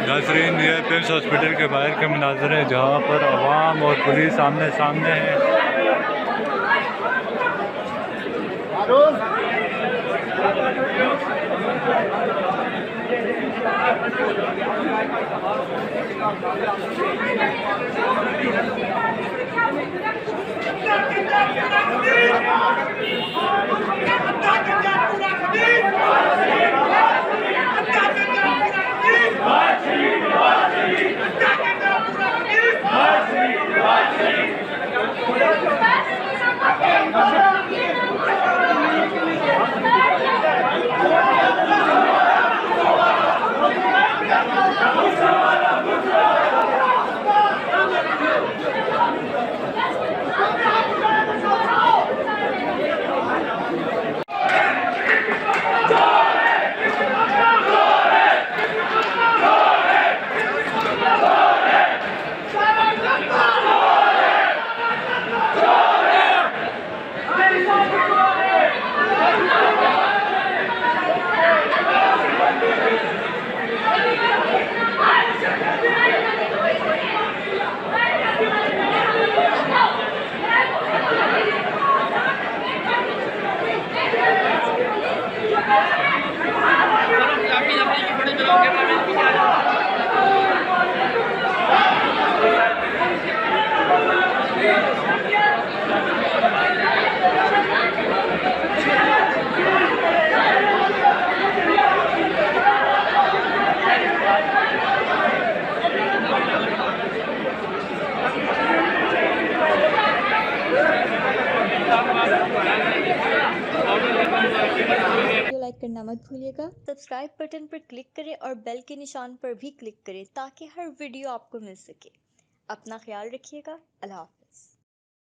नाज़रीन, ये PIMS hospital के बाहर के मनाज़र हैं जहाँ पर अवाम और पुलिस आमने सामने है। लाइक करना मत भूलिएगा। सब्सक्राइब बटन पर क्लिक करें और बेल के निशान पर भी क्लिक करें ताकि हर वीडियो आपको मिल सके। अपना ख्याल रखिएगा। अल्लाह हाफ़िज़।